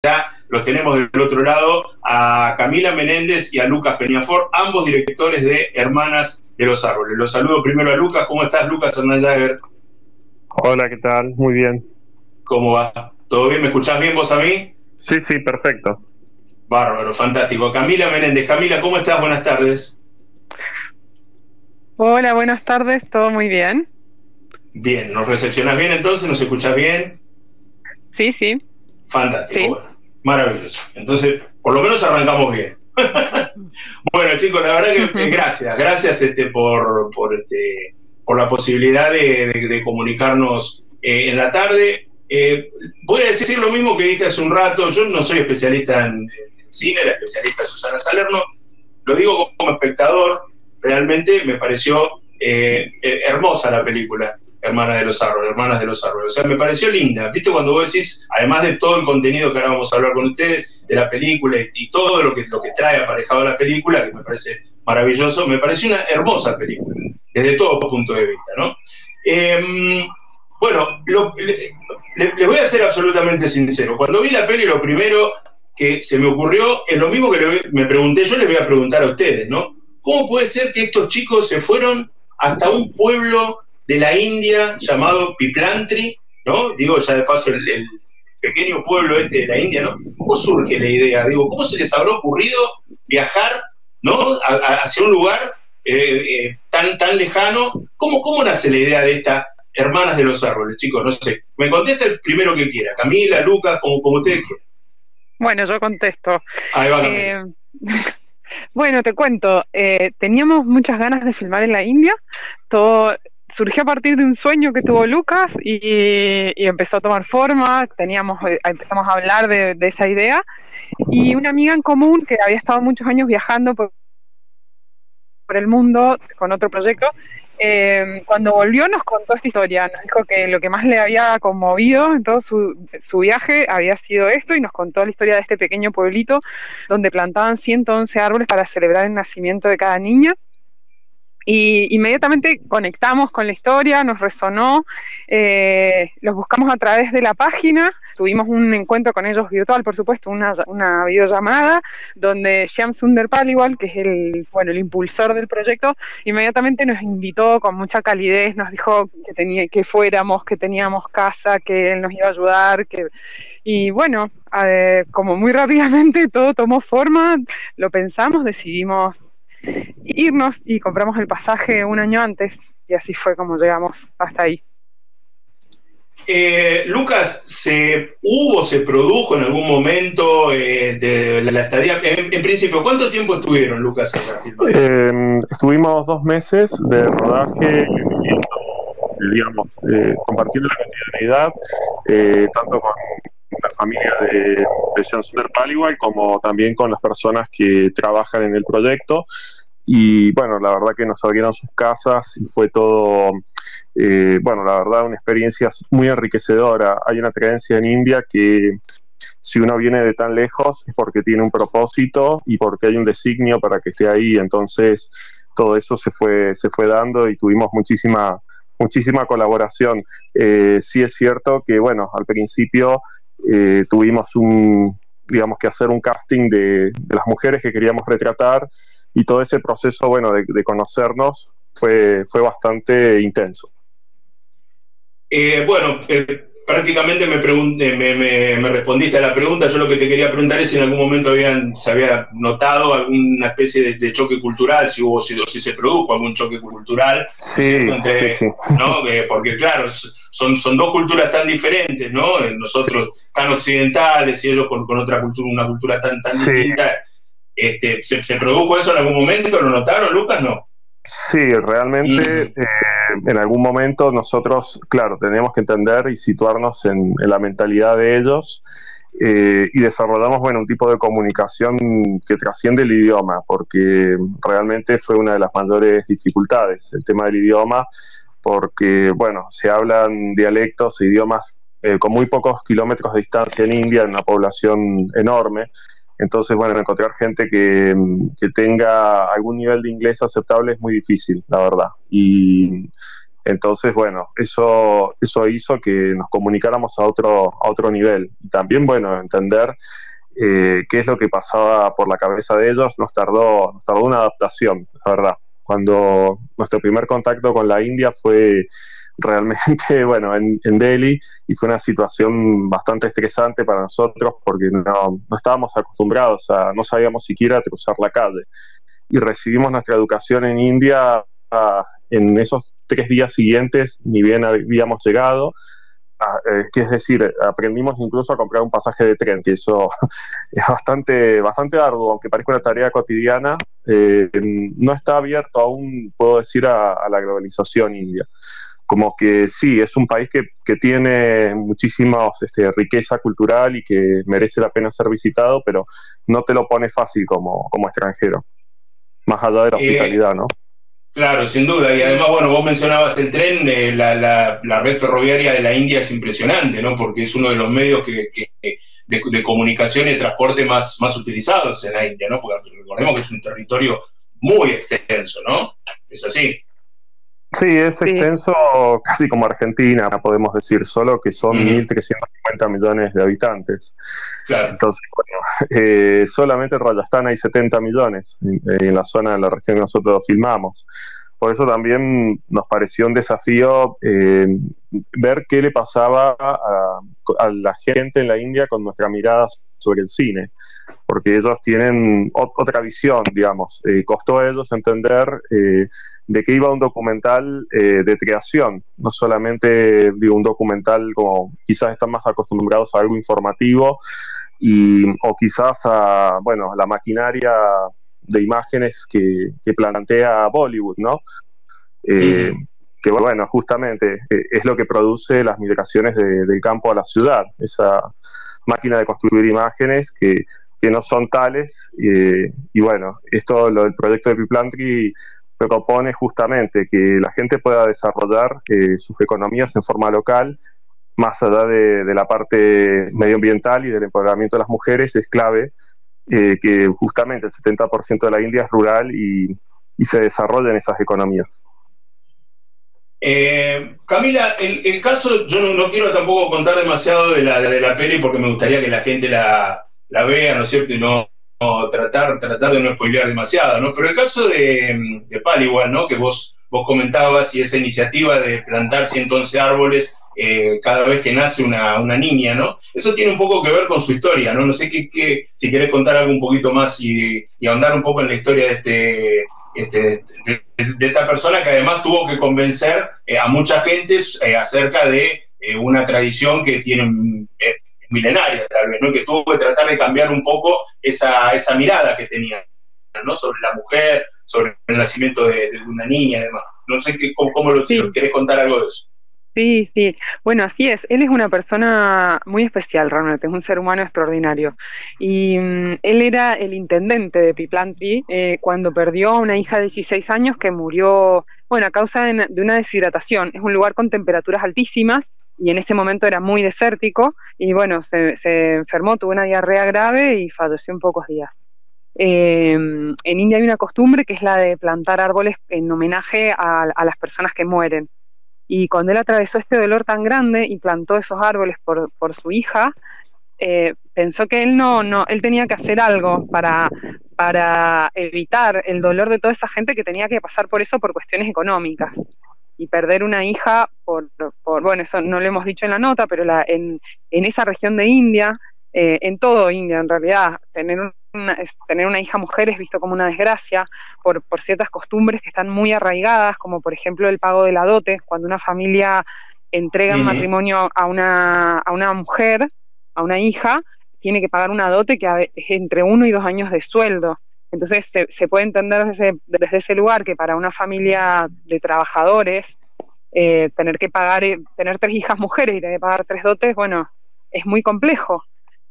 Ya los tenemos del otro lado a Camila Menéndez y a Lucas Peñafort, ambos directores de Hermanas de los Árboles. Los saludo primero a Lucas. ¿Cómo estás, Lucas Hernán Jagger? Hola, ¿qué tal? Muy bien. ¿Cómo va? ¿Todo bien? ¿Me escuchás bien vos a mí? Sí, sí, perfecto. Bárbaro, fantástico. Camila Menéndez. Camila, ¿cómo estás? Buenas tardes. Hola, buenas tardes, todo muy bien. Bien, ¿nos recepcionás bien entonces? ¿Nos escuchás bien? Sí, sí. Fantástico, Sí. bueno, maravilloso. Entonces, por lo menos arrancamos bien. Bueno, chicos, la verdad que gracias por la posibilidad de comunicarnos en la tarde. Voy a decir lo mismo que dije hace un rato. Yo no soy especialista en cine, la especialista es Susana Salerno. Lo digo como espectador. Realmente me pareció hermosa la película Hermanas de los Árboles. O sea, me pareció linda. ¿Viste? Cuando vos decís, además de todo el contenido que ahora vamos a hablar con ustedes, de la película y todo lo que trae aparejado la película, que me parece maravilloso, me pareció una hermosa película, desde todo punto de vista, ¿no? Bueno, les voy a ser absolutamente sincero. Cuando vi la peli, lo primero que se me ocurrió es lo mismo que me pregunté, yo les voy a preguntar a ustedes, ¿no? ¿Cómo puede ser que estos chicos se fueron hasta un pueblo de la India llamado Piplantri, ¿no? Digo, ya de paso, el pequeño pueblo este de la India, ¿no? ¿Cómo surge la idea? Digo, ¿cómo se les habrá ocurrido viajar, ¿no? Hacia un lugar tan lejano? ¿Cómo nace la idea de estas Hermanas de los Árboles, chicos? No sé. Me contesta el primero que quiera. Camila, Lucas, como ustedes quieran. Bueno, yo contesto. Ahí va Camila. Bueno, te cuento, teníamos muchas ganas de filmar en la India. Todo surgió a partir de un sueño que tuvo Lucas y empezó a tomar forma. Empezamos a hablar de esa idea, y una amiga en común que había estado muchos años viajando por el mundo con otro proyecto, cuando volvió nos contó esta historia. Nos dijo que lo que más le había conmovido en todo su viaje había sido esto, y nos contó la historia de este pequeño pueblito donde plantaban 111 árboles para celebrar el nacimiento de cada niña. Y inmediatamente conectamos con la historia, nos resonó, los buscamos a través de la página, tuvimos un encuentro con ellos virtual, por supuesto, una videollamada, donde Shyam Sundar Paliwal, que es el impulsor del proyecto, inmediatamente nos invitó con mucha calidez, nos dijo que fuéramos, que teníamos casa, que él nos iba a ayudar, y bueno, como muy rápidamente todo tomó forma, lo pensamos, decidimos irnos y compramos el pasaje un año antes, y así fue como llegamos hasta ahí. Lucas, ¿se produjo en algún momento de la estadía? En principio, ¿cuánto tiempo estuvieron, Lucas, en Estuvimos 2 meses de rodaje, digamos, compartiendo la cotidianidad, tanto con la familia de Shyam Sundar Paliwal como también con las personas que trabajan en el proyecto. Y bueno, la verdad que nos abrieron sus casas y fue todo, bueno, la verdad una experiencia muy enriquecedora. Hay una creencia en India que si uno viene de tan lejos es porque tiene un propósito y porque hay un designio para que esté ahí. Entonces todo eso se fue dando y tuvimos muchísima colaboración. Sí es cierto que, bueno, al principio tuvimos digamos que hacer un casting de las mujeres que queríamos retratar, y todo ese proceso, bueno, de conocernos fue bastante intenso. Bueno, prácticamente me respondiste a la pregunta. Yo lo que te quería preguntar es si en algún momento se había notado alguna especie de choque cultural, si se produjo algún choque cultural. Sí, sí. ¿No? Porque claro, son dos culturas tan diferentes, ¿no? Nosotros tan occidentales y ellos con otra cultura, una cultura tan distinta. ¿Se produjo eso en algún momento? ¿Lo notaron, Lucas? No. Sí, realmente en algún momento nosotros, claro, tenemos que entender y situarnos en la mentalidad de ellos, y desarrollamos, bueno, un tipo de comunicación que trasciende el idioma, porque realmente fue una de las mayores dificultades, el tema del idioma, porque, bueno, se hablan dialectos e idiomas con muy pocos kilómetros de distancia en India, en una población enorme. Entonces, bueno, encontrar gente que tenga algún nivel de inglés aceptable es muy difícil, la verdad. Y Entonces, bueno, eso hizo que nos comunicáramos a otro nivel. Y también, bueno, entender qué es lo que pasaba por la cabeza de ellos nos tardó una adaptación, la verdad. Cuando nuestro primer contacto con la India fue realmente, bueno, en Delhi, y fue una situación bastante estresante para nosotros porque no estábamos acostumbrados no sabíamos siquiera cruzar la calle. Y recibimos nuestra educación en India en esos 3 días siguientes, ni bien habíamos llegado. Que es decir, aprendimos incluso a comprar un pasaje de tren, que eso es bastante arduo, aunque parezca una tarea cotidiana. No está abierto aún, puedo decir, a la globalización india. Como que sí, es un país que tiene muchísima riqueza cultural y que merece la pena ser visitado, pero no te lo pone fácil como extranjero, más allá de la hospitalidad, ¿no? Claro, sin duda. Y además, bueno, vos mencionabas el tren, la red ferroviaria de la India es impresionante, ¿no? Porque es uno de los medios de comunicación y de transporte más utilizados en la India, ¿no? Porque recordemos que es un territorio muy extenso, ¿no? Es así. Sí, es extenso, casi como Argentina, podemos decir, solo que son 1.350 millones de habitantes. Claro. Entonces, bueno, solamente en Rajasthan hay 70 millones en la zona de la región que nosotros filmamos. Por eso también nos pareció un desafío ver qué le pasaba a la gente en la India con nuestra mirada sobre el cine, porque ellos tienen otra visión, digamos. Costó a ellos entender de qué iba un documental de creación, no solamente un documental como quizás están más acostumbrados a algo informativo o quizás a la maquinaria de imágenes que plantea Bollywood, ¿no? Que bueno, justamente es lo que produce las migraciones del campo a la ciudad, esa máquina de construir imágenes que no son tales, y bueno, el proyecto de Biplantri propone justamente que la gente pueda desarrollar sus economías en forma local, más allá de la parte medioambiental y del empoderamiento de las mujeres. Es clave que justamente el 70% de la India es rural y se desarrollen esas economías. Camila, el caso, yo no quiero tampoco contar demasiado de la peli porque me gustaría que la gente la vea, ¿no es cierto? Y no tratar de no spoilear demasiado, ¿no? Pero el caso de Paliwal, ¿no? Que vos comentabas, y esa iniciativa de plantar 111 árboles cada vez que nace una niña, ¿no? Eso tiene un poco que ver con su historia, ¿no? No sé si querés contar algo un poquito más y ahondar un poco en la historia de esta persona que además tuvo que convencer a mucha gente acerca de una tradición que tiene milenaria, tal vez, ¿no? Que tuvo que tratar de cambiar un poco esa mirada que tenía, ¿no? Sobre la mujer, sobre el nacimiento de una niña y demás. No sé cómo lo querés contar algo de eso. Sí, bueno, así es. Él es una persona muy especial, realmente, es un ser humano extraordinario. Y él era el intendente de Biplantri cuando perdió a una hija de 16 años que murió, a causa de una deshidratación. Es un lugar con temperaturas altísimas y en ese momento era muy desértico y se enfermó, tuvo una diarrea grave y falleció en pocos días. En India hay una costumbre que es la de plantar árboles en homenaje a las personas que mueren. Y cuando él atravesó este dolor tan grande y plantó esos árboles por su hija, pensó que él tenía que hacer algo para evitar el dolor de toda esa gente que tenía que pasar por eso por cuestiones económicas. Y perder una hija eso no lo hemos dicho en la nota, pero en esa región de India, en todo India en realidad, tener una hija mujer es visto como una desgracia por ciertas costumbres que están muy arraigadas, como por ejemplo el pago de la dote. Cuando una familia entrega en matrimonio a una mujer, a una hija, tiene que pagar una dote que es entre 1 y 2 años de sueldo. Entonces se puede entender desde ese lugar que para una familia de trabajadores tener 3 hijas mujeres y tener que pagar 3 dotes, es muy complejo.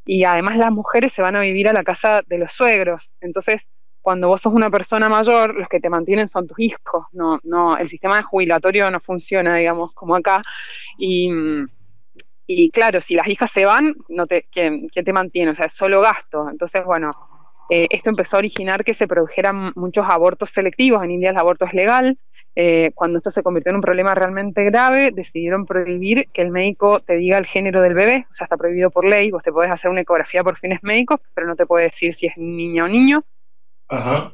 Y además las mujeres se van a vivir a la casa de los suegros. Entonces, cuando vos sos una persona mayor, los que te mantienen son tus hijos. No, el sistema jubilatorio no funciona, digamos, como acá. Y claro, si las hijas se van, ¿quién te mantiene? O sea, es solo gasto. Entonces, Esto empezó a originar que se produjeran muchos abortos selectivos. En India el aborto es legal. Cuando esto se convirtió en un problema realmente grave, decidieron prohibir que el médico te diga el género del bebé. O sea, está prohibido por ley. Vos te podés hacer una ecografía por fines médicos, pero no te puede decir si es niña o niño. Ajá.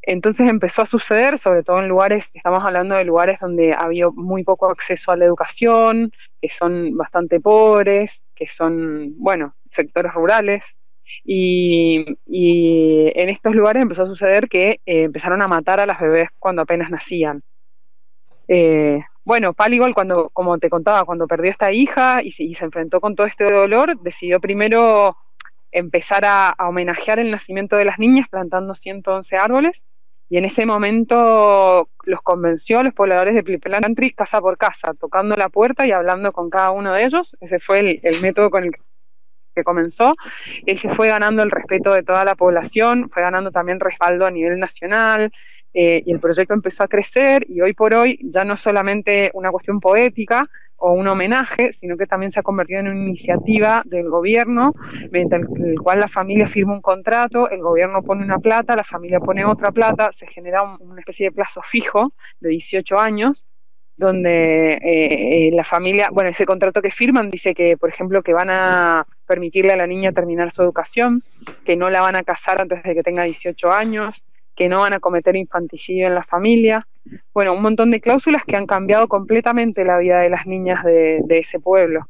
Entonces empezó a suceder, sobre todo en lugares, estamos hablando de lugares donde había muy poco acceso a la educación, que son bastante pobres, que son, bueno, sectores rurales. Y en estos lugares empezó a suceder que empezaron a matar a las bebés cuando apenas nacían. Bueno, Pal, cuando, como te contaba, cuando perdió esta hija y se enfrentó con todo este dolor, decidió primero empezar a homenajear el nacimiento de las niñas plantando 111 árboles, y en ese momento los convenció a los pobladores de Pilpelantri casa por casa, tocando la puerta y hablando con cada uno de ellos. Ese fue el método con el que comenzó. Él se fue ganando el respeto de toda la población, fue ganando también respaldo a nivel nacional, y el proyecto empezó a crecer, y hoy por hoy ya no es solamente una cuestión poética o un homenaje, sino que también se ha convertido en una iniciativa del gobierno, mediante el cual la familia firma un contrato, el gobierno pone una plata, la familia pone otra plata, se genera una especie de plazo fijo de 18 años, donde la familia, bueno, ese contrato que firman dice que, por ejemplo, que van a permitirle a la niña terminar su educación, que no la van a casar antes de que tenga 18 años, que no van a cometer infanticidio en la familia. Bueno, un montón de cláusulas que han cambiado completamente la vida de las niñas de ese pueblo.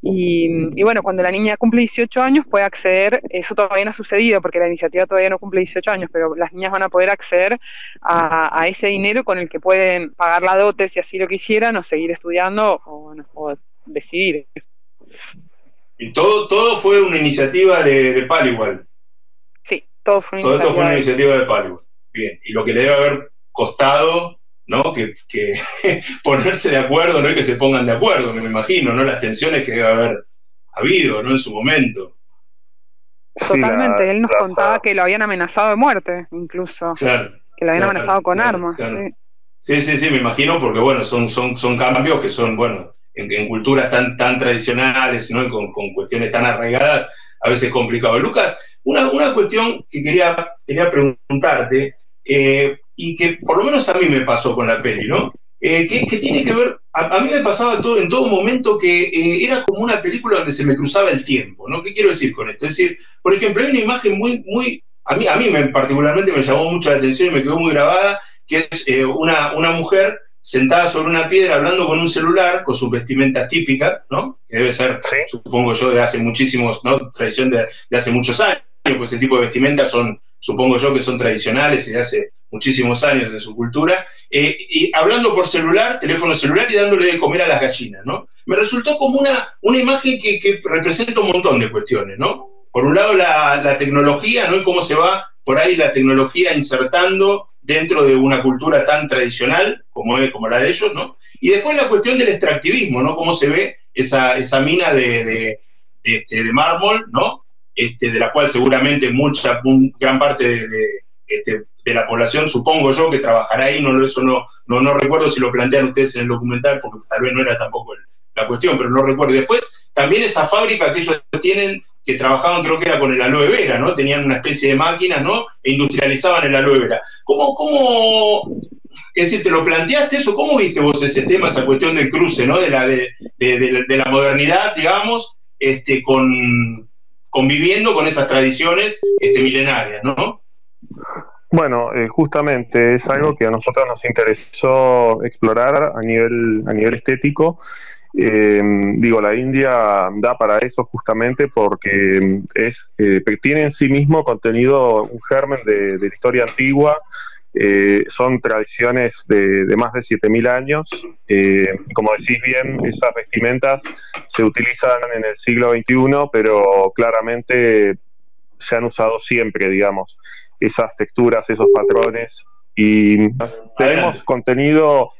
Y bueno, cuando la niña cumple 18 años puede acceder, eso todavía no ha sucedido porque la iniciativa todavía no cumple 18 años, pero las niñas van a poder acceder a ese dinero con el que pueden pagar la dote si así lo quisieran, o seguir estudiando, o decidir. Y todo fue una iniciativa de Pal. Sí, todo fue Todo esto fue una iniciativa de Pal. Bien, y lo que le debe haber costado, ¿no? Que ponerse de acuerdo, ¿no? Y que se pongan de acuerdo, me imagino, ¿no? Las tensiones que debe haber habido, ¿no? En su momento. Totalmente, él nos contaba que lo habían amenazado de muerte, incluso. Claro. Que lo habían amenazado con armas. Claro. Sí, me imagino, porque bueno, son cambios que son, bueno, en culturas tan tradicionales, ¿no? Con cuestiones tan arraigadas, a veces complicado. Lucas, una cuestión que quería preguntarte, y que por lo menos a mí me pasó con la peli, ¿no? Que tiene que ver, a mí me pasaba en todo momento que era como una película donde se me cruzaba el tiempo, ¿no? ¿Qué quiero decir con esto? Es decir, por ejemplo, hay una imagen muy a mí particularmente me llamó mucho la atención y me quedó muy grabada, que es una mujer sentada sobre una piedra hablando con un celular, con sus vestimentas típicas, ¿no? Que debe ser, ¿sí? Supongo yo, de hace muchísimos, ¿no? Tradición de hace muchos años, pues ese tipo de vestimentas son, supongo yo, que son tradicionales y de hace muchísimos años de su cultura, y hablando por celular, teléfono celular, y dándole de comer a las gallinas, ¿no? Me resultó como una imagen que representa un montón de cuestiones, ¿no? Por un lado la tecnología, ¿no? Y cómo se va por ahí la tecnología insertando dentro de una cultura tan tradicional como la de ellos, ¿no? Y después la cuestión del extractivismo, ¿no? Cómo se ve esa mina de mármol, ¿no? De la cual seguramente gran parte de la población, supongo yo, que trabajará ahí, eso no recuerdo si lo plantean ustedes en el documental, porque tal vez no era tampoco la cuestión, pero no recuerdo. Y después, también esa fábrica que ellos tienen, que trabajaban, creo que era con el aloe vera, ¿no? Tenían una especie de máquinas, ¿no? E industrializaban el aloe vera. ¿Cómo es decir, te lo planteaste eso? ¿Cómo viste vos ese tema, esa cuestión del cruce, ¿no? De la modernidad, digamos, conviviendo con esas tradiciones milenarias, ¿no? Bueno, justamente es algo que a nosotros nos interesó explorar a nivel estético. La India da para eso justamente porque tiene en sí mismo contenido, un germen de la historia antigua. Son tradiciones de más de 7.000 años. Como decís bien, esas vestimentas se utilizan en el siglo XXI, pero claramente se han usado siempre, digamos, esas texturas, esos patrones, y tenemos contenido,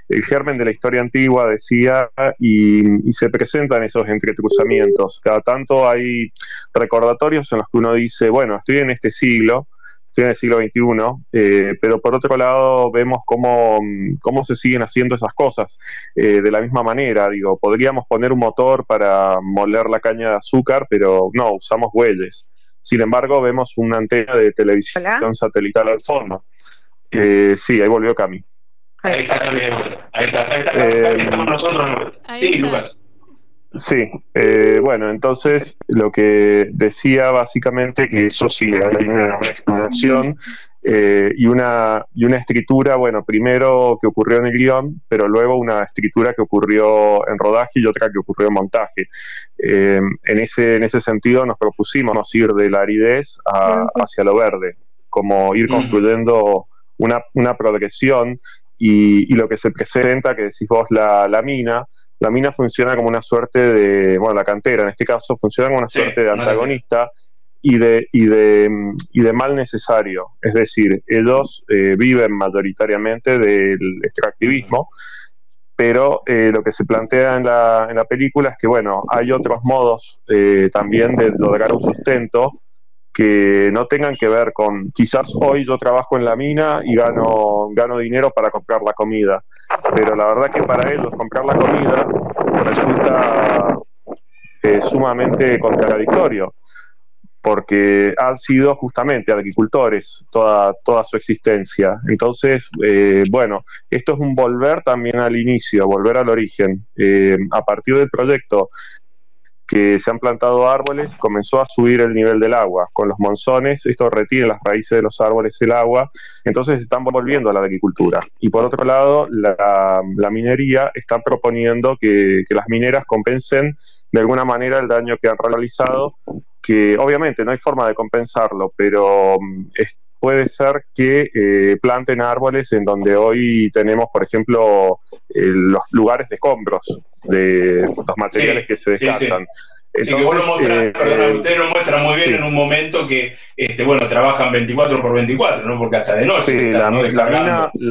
el germen de la historia antigua, decía, y se presentan esos entrecruzamientos. Cada tanto hay recordatorios en los que uno dice, bueno, estoy en el siglo XXI, pero por otro lado vemos cómo se siguen haciendo esas cosas de la misma manera. Digo, podríamos poner un motor para moler la caña de azúcar, pero no, usamos bueyes. Sin embargo, vemos una antena de televisión satelital al fondo. Sí, ahí volvió Cami. Ahí está Cami. Ahí estamos nosotros. Sí, Lucas. Sí, bueno, entonces lo que decía básicamente que eso sí, hay una exploración y una escritura, bueno, primero que ocurrió en el guión, pero luego una escritura que ocurrió en rodaje y otra que ocurrió en montaje. En ese sentido nos propusimos ir de la aridez hacia lo verde, como ir construyendo una progresión y lo que se presenta, que decís vos, la mina. La mina funciona como una suerte de, bueno, la cantera en este caso funciona como una suerte de antagonista y de mal necesario. Es decir, ellos viven mayoritariamente del extractivismo, pero lo que se plantea en la película es que, bueno, hay otros modos también de lograr un sustento que no tengan que ver con, quizás hoy yo trabajo en la mina y gano dinero para comprar la comida, pero la verdad que para ellos comprar la comida resulta sumamente contradictorio, porque han sido justamente agricultores toda su existencia. Entonces, bueno, esto es un volver también al inicio, volver al origen. A partir del proyecto que se han plantado árboles, comenzó a subir el nivel del agua. Con los monzones, esto retiene las raíces de los árboles el agua, entonces están volviendo a la agricultura. Y por otro lado, la minería está proponiendo que las mineras compensen de alguna manera el daño que han realizado, que obviamente no hay forma de compensarlo, pero puede ser que planten árboles en donde hoy tenemos, por ejemplo, los lugares de escombros de los materiales que se descartan. Entonces, que vos lo mostrás, ustedes lo muestran muy bien en un momento que, bueno, trabajan 24/24, ¿no? Porque hasta de noche. Sí, la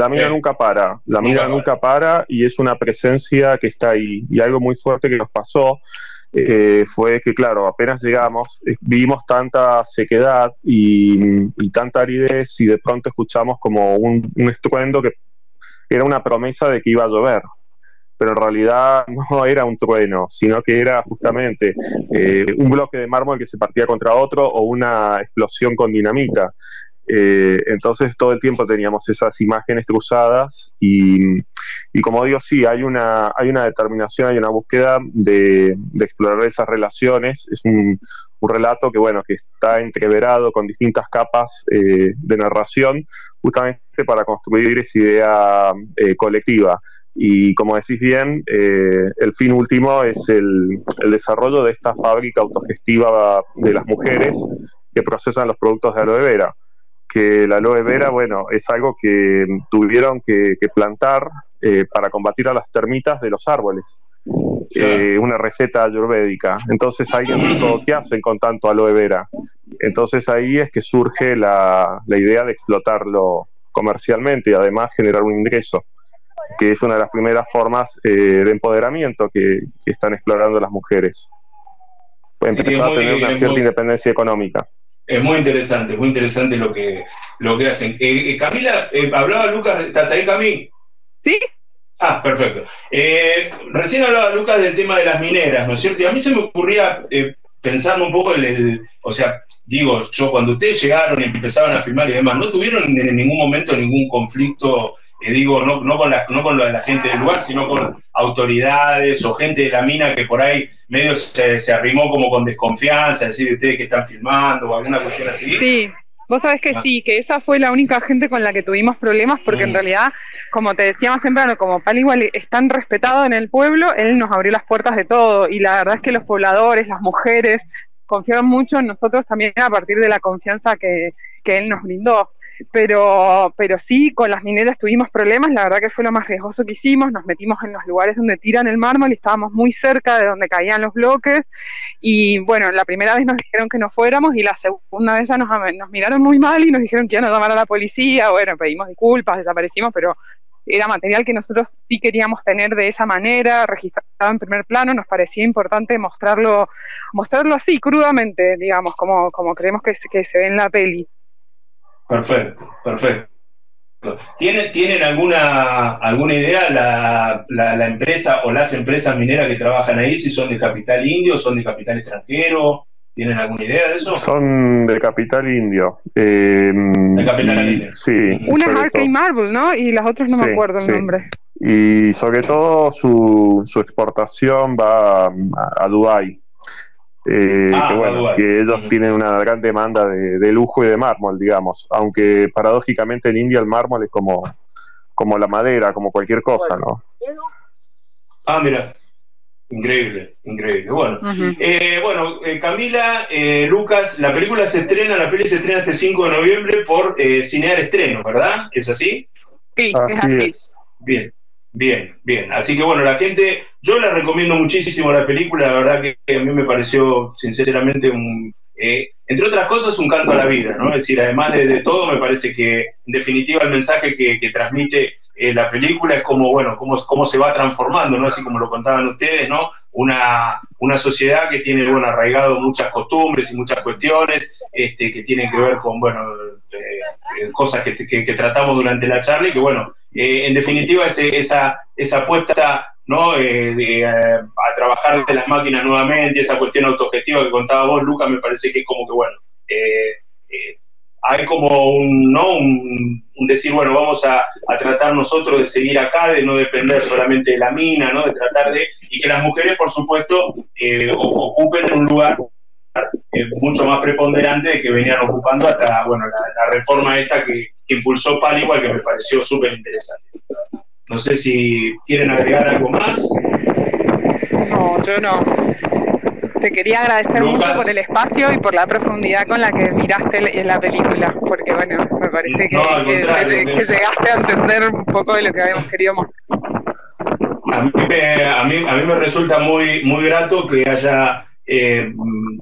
mina nunca para. La mina nunca para y es una presencia que está ahí. Y algo muy fuerte que nos pasó fue que, claro, apenas llegamos, vimos tanta sequedad y tanta aridez y de pronto escuchamos como un estruendo que era una promesa de que iba a llover. Pero en realidad no era un trueno, sino que era justamente un bloque de mármol que se partía contra otro o una explosión con dinamita. Entonces todo el tiempo teníamos esas imágenes cruzadas y como digo, sí, hay una determinación, hay una búsqueda de explorar esas relaciones. Es un relato que, bueno, que está entreverado con distintas capas de narración, justamente para construir esa idea colectiva. Y como decís bien, el fin último es el desarrollo de esta fábrica autogestiva de las mujeres que procesan los productos de aloe vera. Que la aloe vera, bueno, es algo que tuvieron que plantar para combatir a las termitas de los árboles. Una receta ayurvédica. Entonces alguien dijo, ¿qué hacen con tanto aloe vera? Entonces ahí es que surge la idea de explotarlo comercialmente y además generar un ingreso, que es una de las primeras formas de empoderamiento que están explorando las mujeres. Pueden empezar a tener una cierta independencia económica. Es muy interesante lo que hacen. Camila, hablaba Lucas, ¿estás ahí, Cami? Sí. Ah, perfecto. Recién hablaba Lucas del tema de las mineras, ¿no es cierto? Y a mí se me ocurría, pensando un poco o sea, digo, yo cuando ustedes llegaron y empezaban a filmar y demás, ¿no tuvieron en ningún momento ningún conflicto, digo, no con la gente del lugar, sino con autoridades o gente de la mina que por ahí medio se arrimó como con desconfianza, decir ustedes que están filmando o alguna cuestión así? Sí. Vos sabés que sí, que esa fue la única gente con la que tuvimos problemas, porque en realidad, como te decía más temprano, como Pal-Igual es tan respetado en el pueblo, él nos abrió las puertas de todo, y la verdad es que los pobladores, las mujeres, confiaron mucho en nosotros también a partir de la confianza que él nos brindó. Pero sí, con las mineras tuvimos problemas, la verdad que fue lo más riesgoso que hicimos, nos metimos en los lugares donde tiran el mármol y estábamos muy cerca de donde caían los bloques, y bueno, la primera vez nos dijeron que no fuéramos y la segunda vez ya nos miraron muy mal y nos dijeron que iban a llamar a la policía. Bueno, pedimos disculpas, desaparecimos, pero era material que nosotros sí queríamos tener de esa manera, registrado en primer plano. Nos parecía importante mostrarlo así, crudamente, digamos, como creemos que se ve en la peli. Perfecto. ¿Tienen alguna idea la empresa o las empresas mineras que trabajan ahí, si son de capital indio, son de capital extranjero? ¿Tienen alguna idea de eso? Son de Capital Indio. De Capital Indio. Sí. Una es Arcade Marble, ¿no? Y las otras no me acuerdo el nombre. Y sobre todo su exportación va a Dubái. Que bueno, que ellos tienen una gran demanda de lujo y de mármol, digamos. Aunque paradójicamente en India el mármol es como la madera, como cualquier cosa, ¿no? Ah, mira. Increíble, increíble. Bueno, Camila, Lucas, la peli se estrena este 5 de noviembre por Cinear Estreno, ¿verdad? ¿Es así? Sí, así es. Bien. Así que bueno, la gente, yo la recomiendo muchísimo la película, la verdad que a mí me pareció sinceramente entre otras cosas, un canto a la vida, ¿no? Es decir, además de todo, me parece que en definitiva el mensaje que transmite la película es como, bueno, cómo se va transformando, ¿no? Así como lo contaban ustedes, ¿no? Una sociedad que tiene, bueno, arraigado muchas costumbres y muchas cuestiones que tienen que ver con, bueno, cosas que tratamos durante la charla y que, bueno, en definitiva esa apuesta, ¿no? A trabajar de las máquinas nuevamente, esa cuestión autogestiva que contaba vos, Lucas, me parece que es como que, bueno, hay como un decir, bueno, vamos a tratar nosotros de seguir acá, de no depender solamente de la mina, ¿no? De tratar y que las mujeres, por supuesto, ocupen un lugar mucho más preponderante de que venían ocupando hasta, bueno, la reforma esta que impulsó Paliwal, que me pareció súper interesante. No sé si quieren agregar algo más. No, yo no. Te quería agradecer mucho por el espacio y por la profundidad con la que miraste la película, porque bueno, me parece que llegaste a entender un poco de lo que habíamos querido mostrar. A mí me resulta muy, muy grato que haya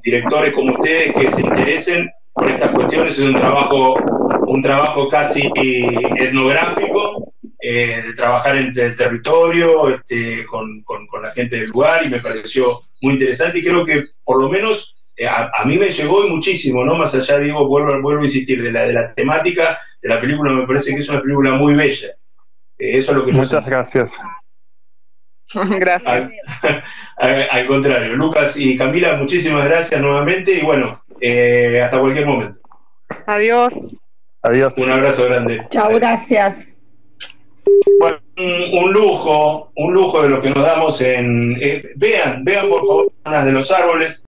directores como ustedes que se interesen por estas cuestiones. Es un trabajo casi etnográfico, de trabajar entre el territorio, con la gente del lugar, y me pareció muy interesante, y creo que por lo menos a mí me llegó y muchísimo, ¿no? Más allá, digo, vuelvo a insistir, de la temática de la película, me parece que es una película muy bella. Eso es lo que Muchas gracias. Gracias. Al contrario, Lucas y Camila, muchísimas gracias nuevamente, y bueno, hasta cualquier momento. Adiós. Un abrazo grande. Chao, gracias. Bueno, un lujo de lo que nos damos vean por favor Zonas de los Árboles.